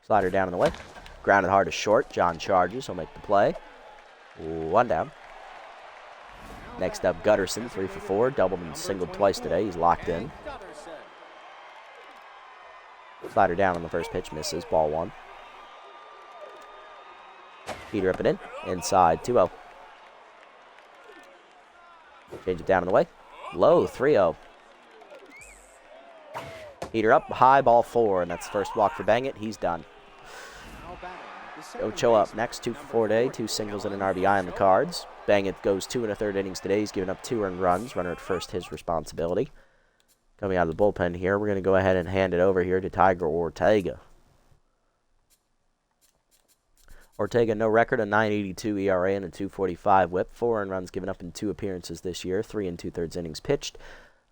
Slider down and away. Grounded hard to short. John charges. He'll make the play. 1 down. Next up, Gutterson, 3 for 4. Doubled and singled twice today. He's locked in. Slider down on the first pitch. Misses. Ball 1. Heater up and in. Inside, 2-0. Change it down and away. Low, 3-0. Heater up, high, ball 4, and that's the first walk for Bangett. He's done. Ochoa up next, 2 for 4 today, 2 singles and an RBI on the cards. Bangett goes 2 1/3 innings today. He's given up 2 earned runs. Runner at first, his responsibility. Coming out of the bullpen here, we're going to go ahead and hand it over here to Tiger Ortega. Ortega, no record, a 9.82 ERA and a 2.45 WHIP. 4 earned runs given up in 2 appearances this year. 3 2/3 innings pitched.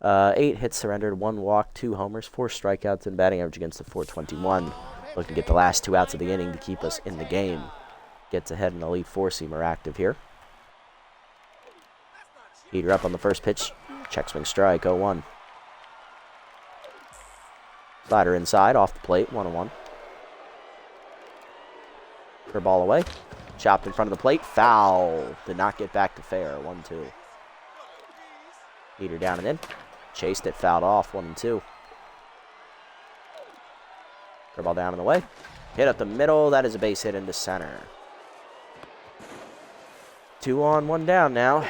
8 hits surrendered, 1 walk, 2 homers, 4 strikeouts, and batting average against the .421. Looking to get the last 2 outs of the inning to keep us in the game. Gets ahead an Elite Four-seamer active here. Heater up on the first pitch. Check swing strike, 0-1. Slider inside, off the plate, 1-1. Curveball away. Chopped in front of the plate, foul. Did not get back to fair, 1-2. Heater down and in. Chased it, fouled off, 1-2. Curveball down and away. Hit up the middle. That is a base hit into center. 2 on, 1 down now.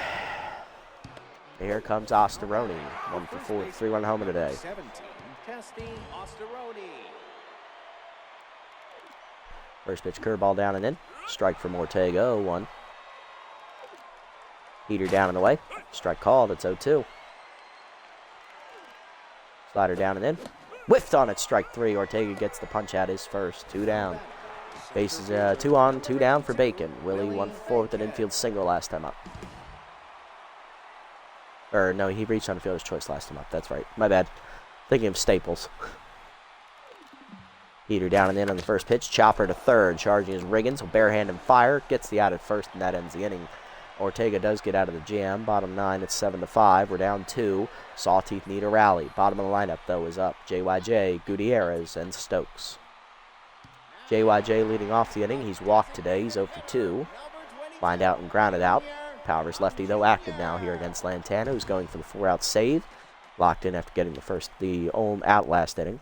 Here comes Ostaroni. 1 for 4, 3-run homer today. First pitch curveball down and in. Strike from Ortega, 0-1. Heater down and away. Strike called. It's 0-2. Slider down and in. Whiffed on it. Strike 3. Ortega gets the punch out his first. 2 down. Bases 2 on, 2 down for Bacon. Willie 1 for 4 with an infield single last time up. Or no, he reached on fielder's choice last time up. That's right. My bad. Thinking of Staples. Heater down and in on the first pitch. Chopper to third. Charging his Riggins. Will barehand and fire. Gets the out at first, and that ends the inning. Ortega does get out of the jam. Bottom 9, it's 7-5. We're down 2. Sawteeth need a rally. Bottom of the lineup, though, is up. JYJ, Gutierrez, and Stokes. JYJ leading off the inning. He's walked today. He's 0 for 2. Lined out and grounded out. Powers lefty, though, active now here against Lantana, who's going for the 4-out save. Locked in after getting the out last inning.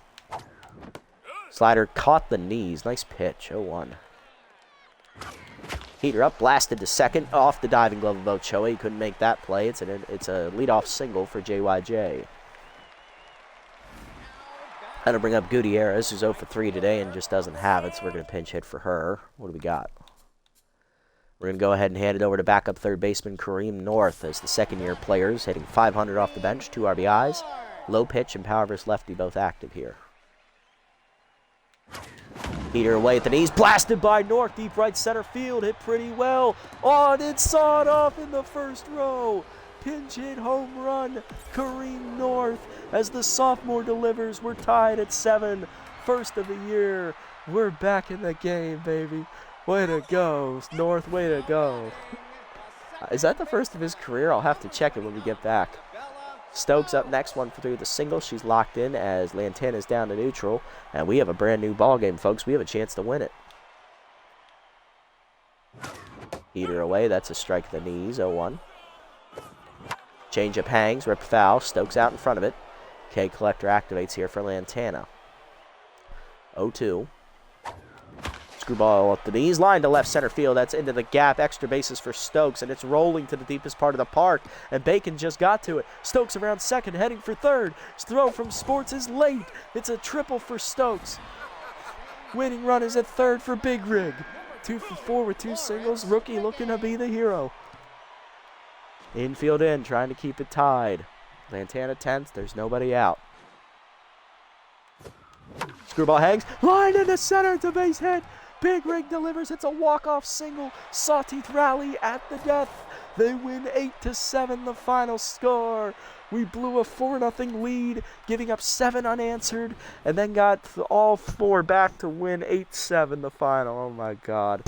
Slider caught the knees. Nice pitch. 0-1. Heater up, blasted to second, off the diving glove of Ochoa. He couldn't make that play. It's a leadoff single for JYJ. Had to bring up Gutierrez, who's 0 for 3 today and just doesn't have it, so we're going to pinch hit for her. What do we got? We're going to go ahead and hand it over to backup third baseman Kareem North as the second-year players, hitting .500 off the bench, 2 RBIs. Low pitch and power versus lefty both active here. Heater away at the knees, blasted by North, deep right center field, hit pretty well. On and sawed off in the first row. Pinch hit home run, Kareem North, as the sophomore delivers. We're tied at 7, first of the year. We're back in the game, baby. Way to go, North, way to go. Is that the first of his career? I'll have to check it when we get back. Stokes up next, one through the single. She's locked in as Lantana's down to neutral. And we have a brand new ball game, folks. We have a chance to win it. Heater away. That's a strike at the knees. 0-1. Changeup hangs. Rip foul. Stokes out in front of it. K Collector activates here for Lantana. 0-2. Screwball up the knees, line to left center field. That's into the gap. Extra bases for Stokes, and it's rolling to the deepest part of the park. And Bacon just got to it. Stokes around second, heading for third. His throw from Sports is late. It's a triple for Stokes. Winning run is at third for Big Rig. 2 for 4 with 2 singles. Rookie looking to be the hero. Infield in, trying to keep it tied. Lantana 10th. There's nobody out. Screwball hangs. Line into center to base hit. Big Rig delivers. It's a walk-off single. Sawteeth rally at the death. They win 8-7, the final score. We blew a 4-0 lead, giving up 7 unanswered, and then got all 4 back to win 8-7, the final. Oh, my God.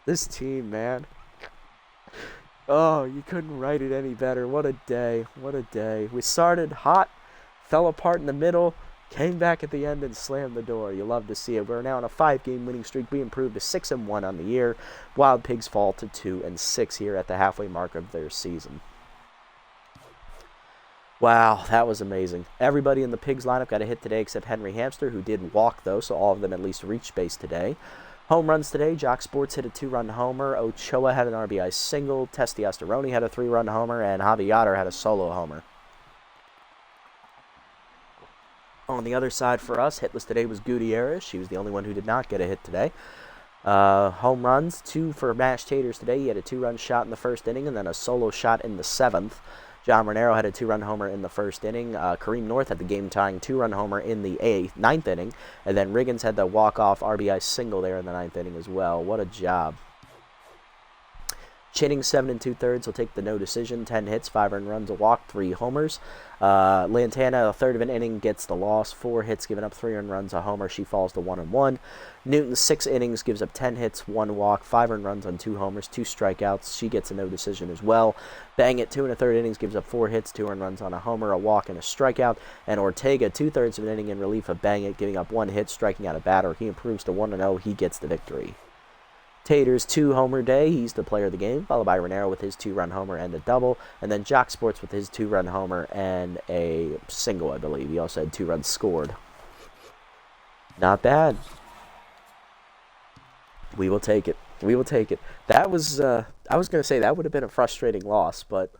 This team, man. Oh, you couldn't write it any better. What a day. What a day. We started hot, fell apart in the middle, came back at the end and slammed the door. You love to see it. We're now on a 5-game winning streak. We improved to 6-1 on the year. Wild Pigs fall to 2-6 here at the halfway mark of their season. Wow, that was amazing. Everybody in the Pigs lineup got a hit today except Henry Hamster, who did walk, though, so all of them at least reached base today. Home runs today. Jock Sports hit a 2-run homer. Ochoa had an RBI single. Testiasteroni had a 3-run homer. And Javi Yotter had a solo homer. On the other side for us, hitless today was Gutierrez. She was the only one who did not get a hit today. Home runs, 2 for Mash Taters today. He had a 2-run shot in the first inning and then a solo shot in the 7th. John Renero had a 2-run homer in the first inning. Kareem North had the game-tying 2-run homer in the 9th inning. And then Riggins had the walk-off RBI single there in the 9th inning as well. What a job. Chinning 7 2/3 will take the no decision. 10 hits, 5 earned runs, a walk, 3 homers. Lantana, a third of an inning, gets the loss. 4 hits, giving up 3 earned runs, a homer. She falls to 1-1. Newton, 6 innings, gives up 10 hits, 1 walk, 5 earned runs on 2 homers, 2 strikeouts. She gets a no decision as well. Bang it, 2 1/3 innings, gives up 4 hits, 2 earned runs on a homer, a walk, and a strikeout. And Ortega, 2/3 of an inning in relief of Bang it, giving up 1 hit, striking out a batter. He improves to 1-0. He gets the victory. Taters 2-homer day. He's the player of the game, followed by Renero with his 2-run homer and a double, and then Jock Sports with his 2-run homer and a single, I believe. He also had 2 runs scored. Not bad. We will take it. We will take it. That was, I was going to say that would have been a frustrating loss, but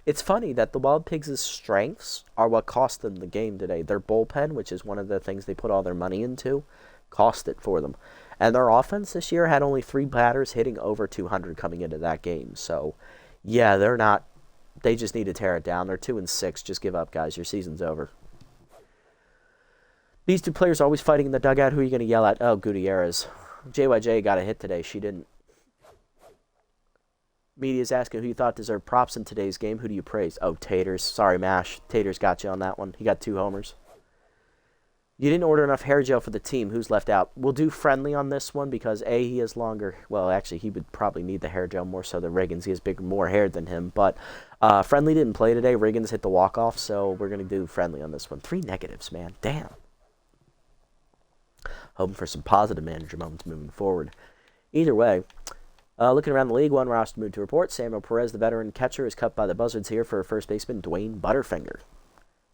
it's funny that the Wild Pigs' strengths are what cost them the game today. Their bullpen, which is one of the things they put all their money into, cost it for them. And their offense this year had only 3 batters hitting over 200 coming into that game. So, yeah, they're not. They just need to tear it down. They're 2-6. Just give up, guys. Your season's over. These 2 players are always fighting in the dugout. Who are you going to yell at? Oh, Gutierrez. JYJ got a hit today. She didn't. Media's asking who you thought deserved props in today's game. Who do you praise? Oh, Taters. Sorry, Mash. Taters got you on that one. He got 2 homers. You didn't order enough hair gel for the team. Who's left out? We'll do Friendly on this one because, A, he has longer. Well, actually, he would probably need the hair gel more so than Riggins. He has more hair than him. But Friendly didn't play today. Riggins hit the walk-off, so we're going to do Friendly on this one. 3 negatives, man. Damn. Hoping for some positive manager moments moving forward. Either way, looking around the league, one roster moved to report. Samuel Perez, the veteran catcher, is cut by the Buzzards here for first baseman Dwayne Butterfinger.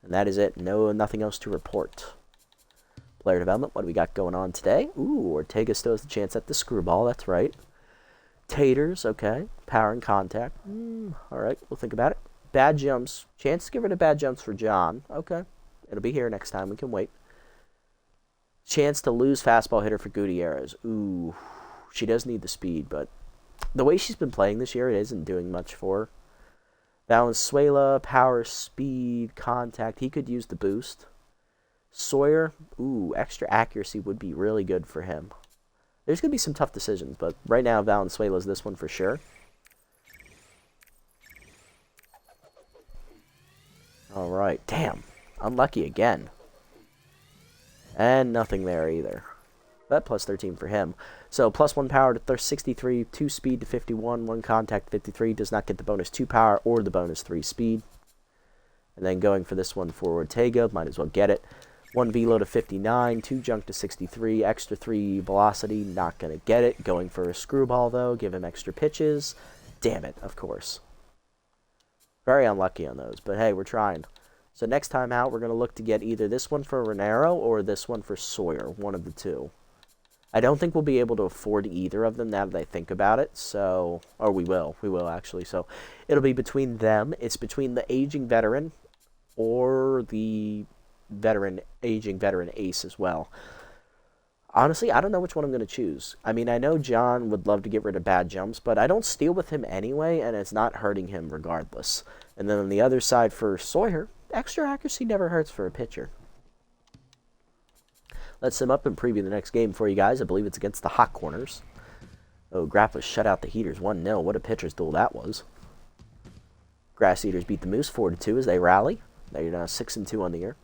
And that is it. Nothing else to report. Player development, what do we got going on today? Ooh, Ortega still has the chance at the screwball, that's right. Taters, okay. Power and contact. All right, we'll think about it. Bad jumps. Chance to get rid of bad jumps for John. Okay. It'll be here next time. We can wait. Chance to lose fastball hitter for Gutierrez. Ooh, she does need the speed, but the way she's been playing this year, it isn't doing much for her. Valenzuela, power, speed, contact. He could use the boost. Sawyer, ooh, extra accuracy would be really good for him. There's going to be some tough decisions, but right now Valenzuela's this one for sure. All right, damn, unlucky again. And nothing there either. But plus 13 for him. So plus 1 power to 63, 2 speed to 51, 1 contact to 53. Does not get the bonus 2 power or the bonus 3 speed. And then going for this one for Ortega, might as well get it. 1 velo to 59, 2 junk to 63, extra 3 velocity, not going to get it. Going for a screwball, though, give him extra pitches. Damn it, of course. Very unlucky on those, but hey, we're trying. So next time out, we're going to look to get either this one for Renero or this one for Sawyer, one of the two. I don't think we'll be able to afford either of them now that I think about it, so... Or we will actually, so... It'll be between them. It's between the aging veteran or the aging veteran ace as well. Honestly, I don't know which one I'm going to choose. I mean, I know John would love to get rid of bad jumps, but I don't steal with him anyway, and it's not hurting him regardless. And then on the other side for Sawyer, extra accuracy never hurts for a pitcher. Let's sim up and preview the next game for you guys. I believe it's against the Hot Corners. Oh, Grappas shut out the Heaters 1-0. What a pitcher's duel that was. Grass Eaters beat the Moose 4-2 as they rally. They're now 6-2 on the year.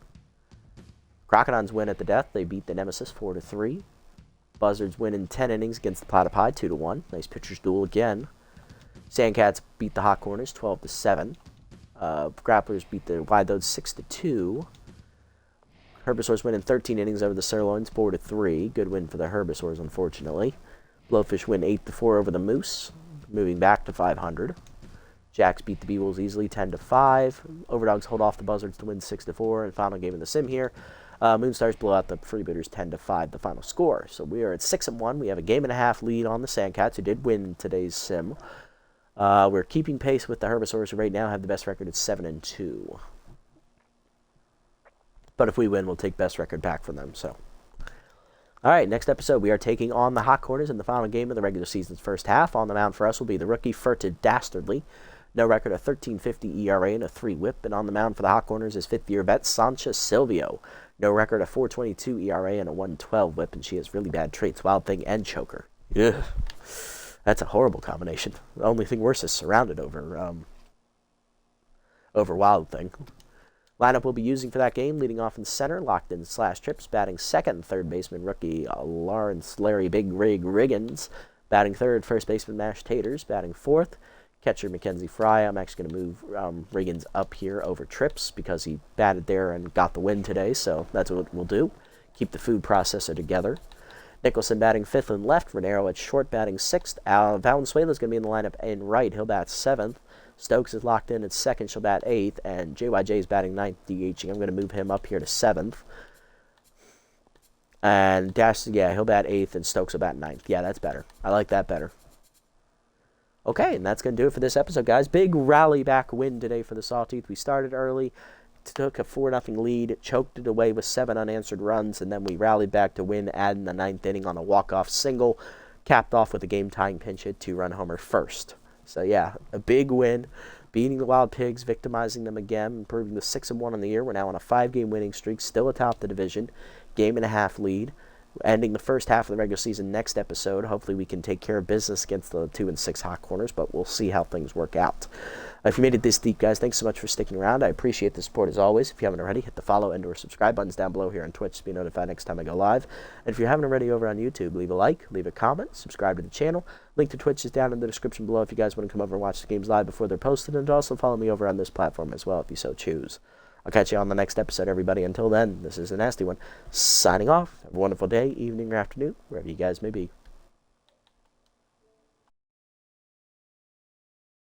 Crocodons win at the death. They beat the Nemesis 4-3. Buzzards win in 10 innings against the Platypi 2-1. Nice pitcher's duel again. Sandcats beat the Hot Corners 12-7. Grapplers beat the Wide Loads 6-2. Herbisaurs win in 13 innings over the Sirloins, 4-3. Good win for the Herbisaurs, unfortunately. Blowfish win 8-4 over the Moose, moving back to 500. Jacks beat the B-Wolves easily, 10-5. Overdogs hold off the Buzzards to win 6-4. And final game of the sim here. Moonstars blow out the Freebooters 10-5, the final score. So we are at 6-1. We have a game and a half lead on the Sandcats, who did win today's sim. We're keeping pace with the Herbisaurs, who right now have the best record at 7-2. But if we win, we'll take best record back from them. So, all right, next episode, we are taking on the Hot Corners in the final game of the regular season's first half. On the mound for us will be the rookie Furted Dastardly. No record, a 13.50 ERA and a 3 whip. And on the mound for the Hot Corners is fifth-year vet Sancha Silvio. No record, a 4.22 ERA and a 1.12 whip. And she has really bad traits, Wild Thing and Choker. Ugh. That's a horrible combination. The only thing worse is Surrounded over Wild Thing. Lineup we'll be using for that game, leading off in center, locked in /trips, batting second and third baseman rookie Lawrence Larry Big Rig Riggins, batting third, first baseman Mash Taters, batting fourth, catcher Mackenzie Fry. I'm actually going to move Riggins up here over Trips because he batted there and got the win today, so that's what we'll do. Keep the food processor together. Nicholson batting fifth and left, Renero at short batting sixth. Valenzuela is going to be in the lineup in right, he'll bat seventh. Stokes is locked in at second. She'll bat eighth. And JYJ is batting ninth, DHing. I'm going to move him up here to seventh. And he'll bat eighth, and Stokes will bat ninth. Yeah, that's better. I like that better. Okay, and that's going to do it for this episode, guys. Big rally back win today for the Sawteeth. We started early, took a 4-0 lead, choked it away with 7 unanswered runs, and then we rallied back to win, adding the 9th inning on a walk-off single, capped off with a game-tying pinch hit, 2-run homer first. So, yeah, a big win, beating the Wild Pigs, victimizing them again, improving to 6-1 on the year. We're now on a 5-game winning streak, still atop the division, game and a half lead, ending the first half of the regular season next episode. Hopefully we can take care of business against the 2-6 Hot Corners, but we'll see how things work out. If you made it this deep, guys, thanks so much for sticking around. I appreciate the support as always. If you haven't already, hit the follow and or subscribe buttons down below here on Twitch to be notified next time I go live. And if you haven't already over on YouTube, leave a like, leave a comment, subscribe to the channel. Link to Twitch is down in the description below if you guys want to come over and watch the games live before they're posted, and also follow me over on this platform as well if you so choose. I'll catch you on the next episode, everybody. Until then, this is a nasty one. Signing off. Have a wonderful day, evening, or afternoon, wherever you guys may be.